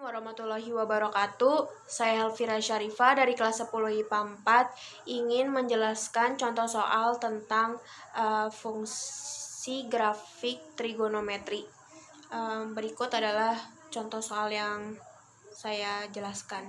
Warahmatullahi wabarakatuh. Saya Helvira Syarifah dari kelas 10 IPA 4 ingin menjelaskan contoh soal tentang fungsi grafik trigonometri. Berikut adalah contoh soal yang saya jelaskan.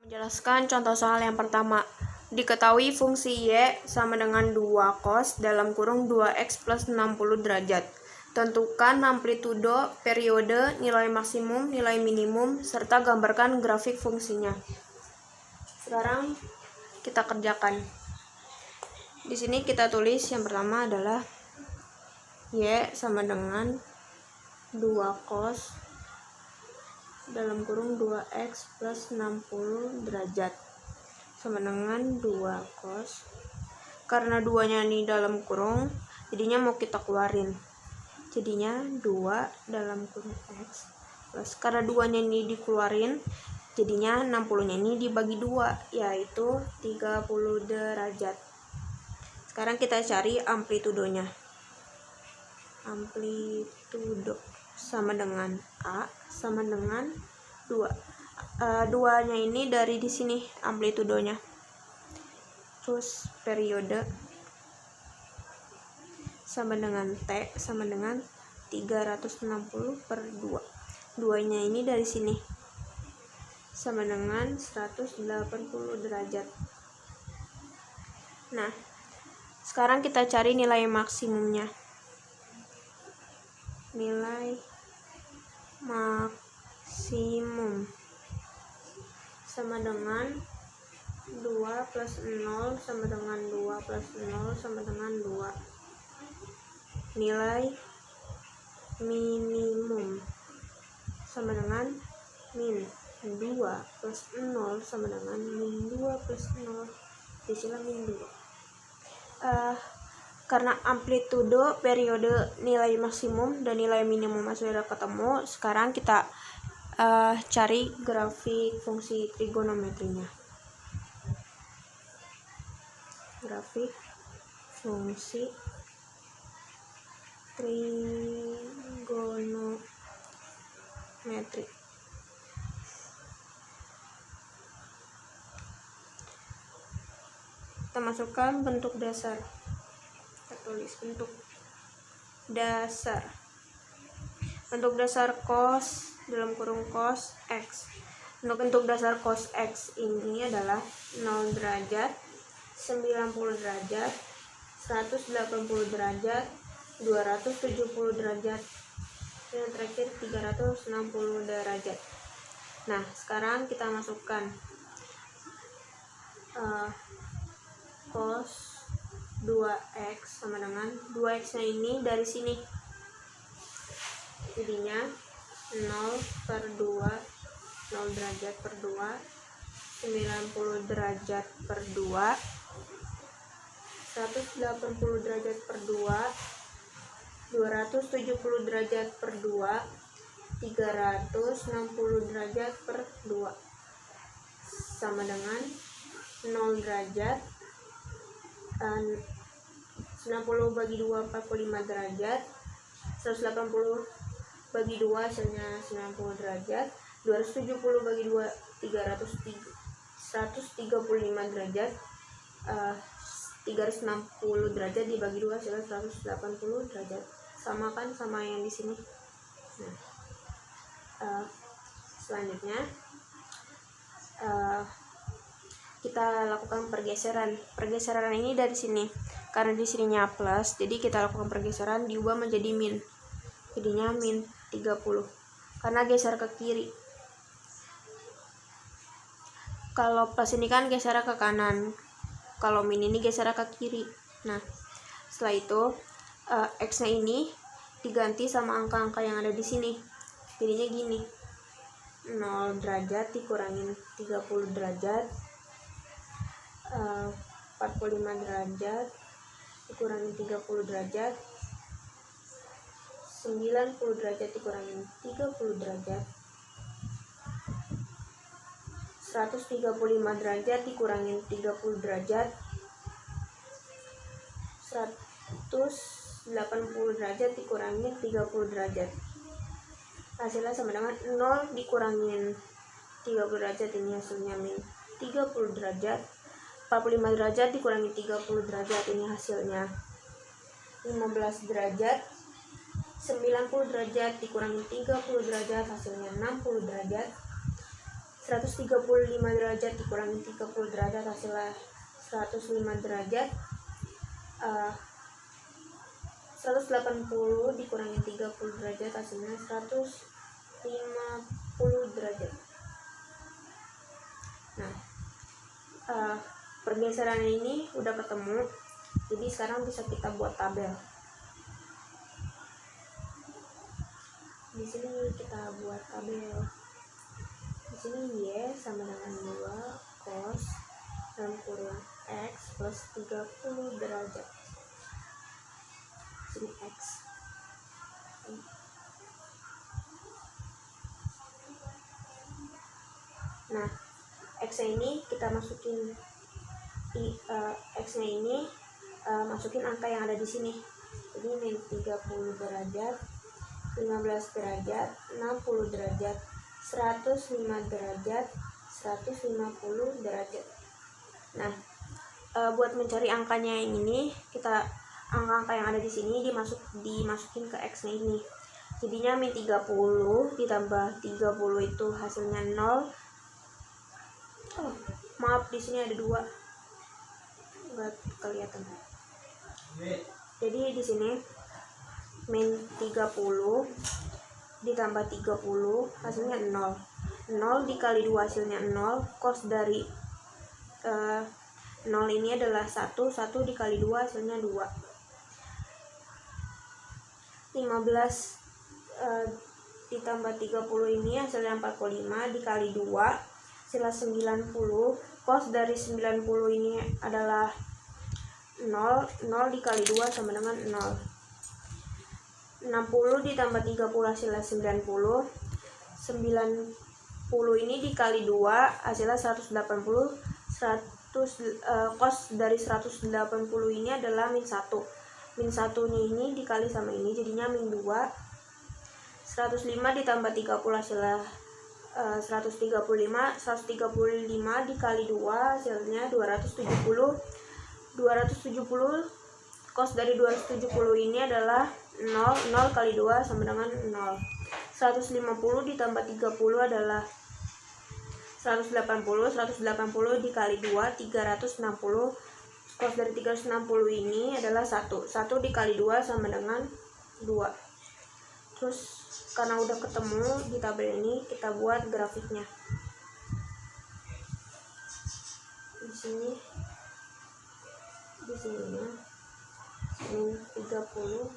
Menjelaskan contoh soal yang pertama. Diketahui fungsi Y sama dengan 2 cos dalam kurung 2x plus 60 derajat. Tentukan amplitudo, periode, nilai maksimum, nilai minimum, serta gambarkan grafik fungsinya. Sekarang kita kerjakan. Di sini kita tulis yang pertama adalah Y sama dengan 2 cos dalam kurung 2x plus 60 derajat sama dengan 2 cos. Karena 2-nya ini dalam kurung, jadinya mau kita keluarin. Jadinya 2 dalam kurung X plus, karena 2-nya ini dikeluarin, jadinya 60-nya ini dibagi 2, yaitu 30 derajat. Sekarang kita cari amplitudonya. Amplitudo sama dengan A sama dengan 2. 2-nya ini dari di sini amplitudonya. Terus periode sama dengan T sama dengan 360 per 2. 2-nya ini dari sini sama dengan 180 derajat. Nah, sekarang kita cari nilai maksimumnya. Nilai maksimum sama dengan 2 plus 0 sama dengan 2 plus 0 sama dengan 2. Nilai minimum sama dengan min 2 plus 0 sama dengan min 2 plus 0, disilah min 2. Karena amplitudo, periode, nilai maksimum, dan nilai minimum sudah ketemu, sekarang kita cari grafik fungsi trigonometrinya. Grafik fungsi trigonometri. Kita masukkan bentuk dasar. Kita tulis bentuk dasar. Bentuk dasar cos dalam kurung cos X. Untuk bentuk dasar cos X ini adalah 0 derajat, 90 derajat, 180 derajat, 270 derajat, dan yang terakhir 360 derajat. Nah, sekarang kita masukkan cos 2x sama dengan 2x nya ini dari sini, jadinya 0 per 2, 0 derajat per 2, 90 derajat per 2, 180 derajat per 2, 270 derajat per 2, 360 derajat per 2, sama dengan 0 derajat, 90 bagi 2 45 derajat, 180 bagi 2 hasilnya 90 derajat, 270 bagi 2 135 derajat, 360 derajat dibagi 2 hasilnya 180 derajat. Sama kan sama yang di sini. Nah, selanjutnya kita lakukan pergeseran. Pergeseran ini dari sini, karena di sininya plus, jadi kita lakukan pergeseran, diubah menjadi min, jadinya min 30 karena geser ke kiri. Kalau plus ini kan geser ke kanan, kalau min ini geser ke kiri. Nah, setelah itu X nya ini diganti sama angka-angka yang ada di sini, jadinya gini, 0 derajat dikurangin 30 derajat, 45 derajat dikurangin 30 derajat, 90 derajat dikurangin 30 derajat, 135 derajat dikurangin 30 derajat, 180 derajat dikurangin 30 derajat. hasilnya sama dengan 0 dikurangin 30 derajat, ini hasilnya min 30 derajat. 45 derajat dikurangi 30 derajat, ini hasilnya 15 derajat. 90 derajat dikurangi 30 derajat, hasilnya 60 derajat. 135 derajat dikurangi 30 derajat, hasilnya 105 derajat. 180 dikurangi 30 derajat, hasilnya 150 derajat. Nah, pergeseran ini udah ketemu, jadi sekarang bisa kita buat tabel. Di sini kita buat tabel. Di sini Y sama dengan 2 cos dalam kurung X plus 30 derajat. Sini X. Nah, X-nya ini kita masukin X-nya ini masukin angka yang ada di sini. Jadi min 30 derajat, 15 derajat, 60 derajat, 105 derajat, 150 derajat. Nah, buat mencari angkanya yang ini, kita angka-angka yang ada di sini dimasukin ke X-nya ini. Jadinya min 30 ditambah 30 itu hasilnya 0. Oh, maaf, di sini ada 2. Enggak kelihatan. Jadi di sini min 30 ditambah 30 hasilnya 0. 0 dikali 2 hasilnya 0. Cos dari 0 ini adalah 1. 1 dikali 2 hasilnya 2. 15 ditambah 30 ini hasilnya 45 dikali 2 hasilnya 90. Cos dari 90 ini adalah 0. 0 dikali 2 sama dengan 0. 60 ditambah 30 hasilnya 90. 90 ini dikali 2 hasilnya 180. Cos dari 180 ini adalah min 1. Min 1 ini dikali sama ini jadinya min 2. 105 ditambah 30 hasilnya 135. 135 dikali 2 hasilnya 270. 270 cos dari 270 ini adalah 0. 0 kali 2 sama dengan 0. 150 ditambah 30 adalah 180. 180 dikali 2 360. Cos dari 360 ini adalah 1. 1 dikali 2 sama dengan 2. Terus karena udah ketemu di tabel ini, kita buat grafiknya. Di sini min 30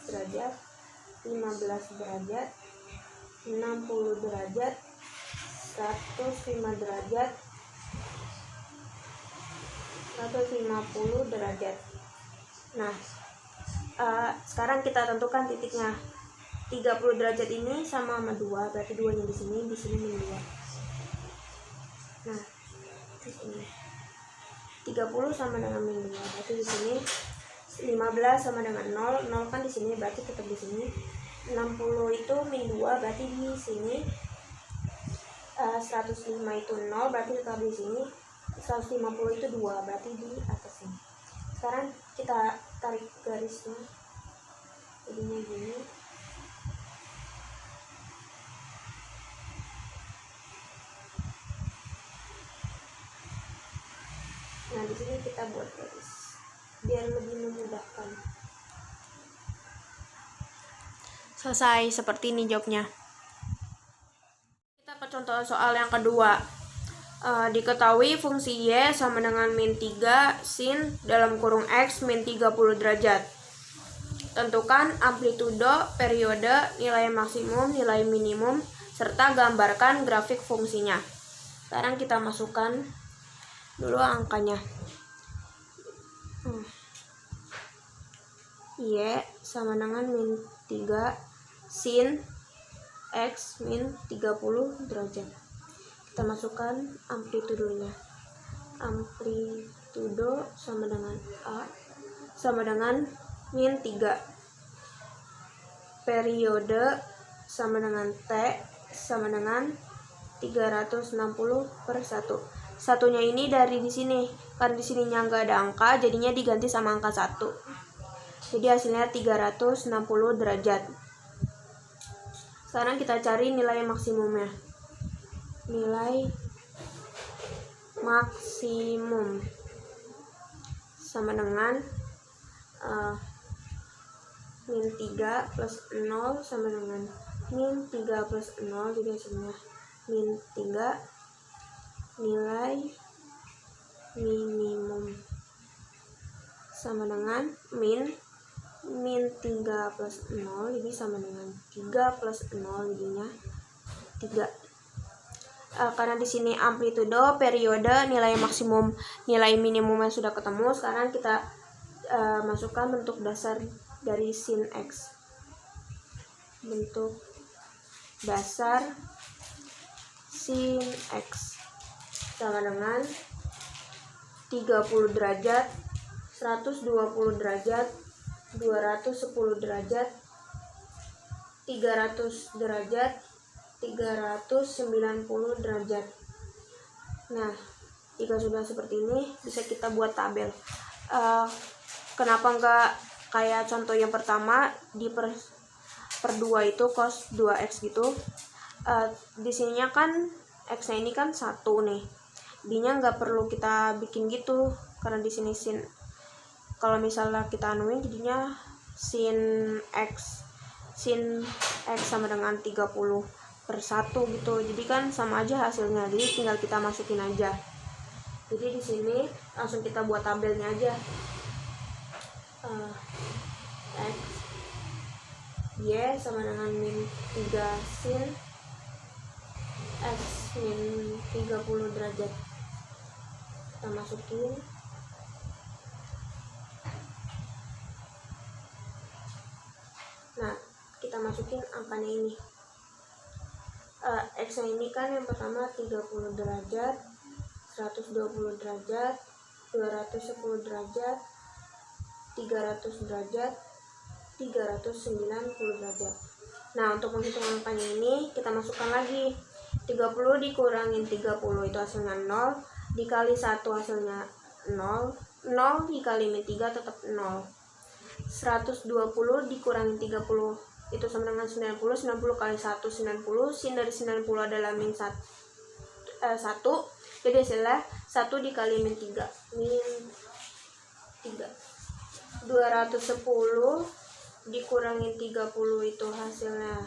derajat, 15 derajat, 60 derajat, 105 derajat, 150 derajat. Nah, sekarang kita tentukan titiknya. 30 derajat ini sama 2, berarti 2-nya di sini min 2. Nah, di sini 30 sama dengan min 2, berarti di sini 15 sama dengan 0. 0 kan di sini, berarti tetap di sini. 60 itu min 2, berarti di sini. 105 itu 0, berarti tetap di sini. 150 itu 2, berarti di atas sini. Sekarang kita tarik garisnya, jadinya gini. Nah, di sini kita buat garis biar lebih memudahkan. Selesai, seperti ini jawabnya. Kita ke contoh soal yang kedua. Diketahui fungsi Y sama dengan min 3 sin dalam kurung X min 30 derajat. Tentukan amplitudo, periode, nilai maksimum, nilai minimum, serta gambarkan grafik fungsinya. Sekarang kita masukkan dulu angkanya. Y sama dengan min 3 sin X min 30 derajat. Kita masukkan amplitudonya. Amplitudo sama dengan A sama dengan min 3. Periode sama dengan T sama dengan 360/1. Satunya ini dari di sini. Karena di sininya nggak ada angka, jadinya diganti sama angka 1. Jadi hasilnya 360 derajat. Sekarang kita cari nilai maksimumnya. Nilai maksimum sama dengan min 3 plus 0 sama dengan min 3 plus 0, jadi hasilnya min 3. Nilai minimum sama dengan min 3 plus 0, jadi sama dengan 3 plus 0, jadinya 3. Karena di sini amplitudo, periode, nilai maksimum, nilai minimumnya sudah ketemu. Sekarang kita masukkan bentuk dasar dari sin X. Bentuk dasar sin X sama dengan 30 derajat, 120 derajat, 210 derajat, 300 derajat, 390 derajat. Nah, jika sudah seperti ini, bisa kita buat tabel. Kenapa enggak kayak contoh yang pertama di per 2 itu cos 2x gitu. Di sininya kan x-nya ini kan 1 nih. B-nya nggak perlu kita bikin gitu, karena di sini sin. Kalau misalnya kita anuin, jadinya sin x sama dengan 30/1 gitu. Jadi kan sama aja hasilnya. Jadi tinggal kita masukin aja. Jadi di sini langsung kita buat tabelnya aja. X Y sama dengan min 3 sin X min 30 derajat. Kita masukin. Nah, kita masukin angkanya ini. X nya ini kan yang pertama 30 derajat, 120 derajat, 210 derajat, 300 derajat, 390 derajat. Nah, untuk menghitung angkanya ini kita masukkan lagi. 30 dikurangin 30 itu hasilnya 0, dikali 1 hasilnya 0, 0 dikali min 3 tetap 0. 120 dikurangin 30 itu sama dengan 90, 90 kali 1 90, sin dari 90 adalah min 1, jadi hasilnya 1 dikali min 3, min 3. 210 dikurangin 30 itu hasilnya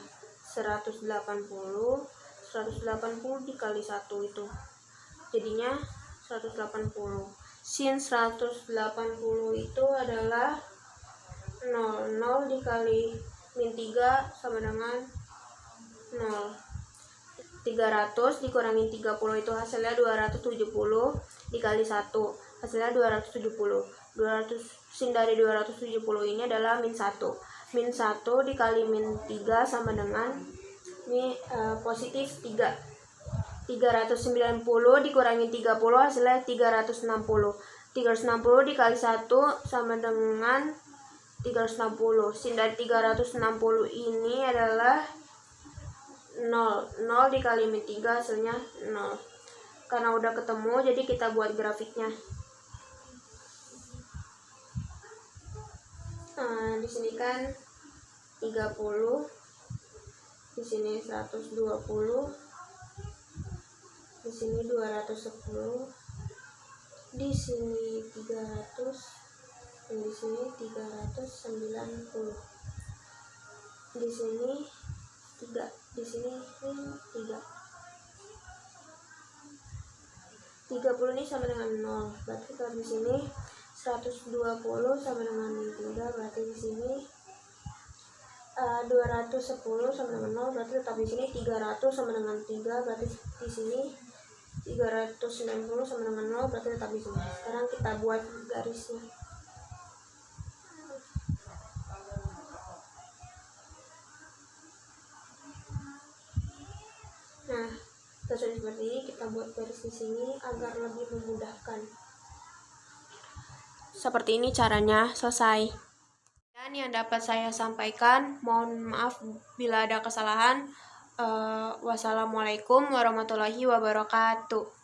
180, 180 dikali 1 itu jadinya 180. Sin 180 itu adalah 0, 0 dikali min 3 sama dengan 0. 300 dikurangin 30 itu hasilnya 270, dikali 1 hasilnya 270. 200 sin dari 270 ini adalah min 1. Min 1 dikali min 3 sama dengan positif 3. 390 dikurangin 30 hasilnya 360. 360 dikali 1 sama dengan 360. Sin dari 360 ini adalah 0. 0 dikali min 3 hasilnya 0. Karena udah ketemu, jadi kita buat grafiknya. Di sini kan 30, di sini 120, di sini 210, di sini 300, dan di sini 390. Di sini 3, di sini 3. 30 ini sama dengan 0, berarti kalau di sini 120 sama dengan min 3, berarti di sini 210 sama dengan 0, berarti tetap di sini 300 sama dengan 3, berarti di sini 390 sama dengan 0, berarti tetap di sini. Sekarang kita buat garisnya. Nah, sesuai seperti ini, kita buat garis di sini agar lebih memudahkan. Seperti ini caranya, selesai. Dan yang dapat saya sampaikan. Mohon maaf bila ada kesalahan. Wassalamualaikum warahmatullahi wabarakatuh.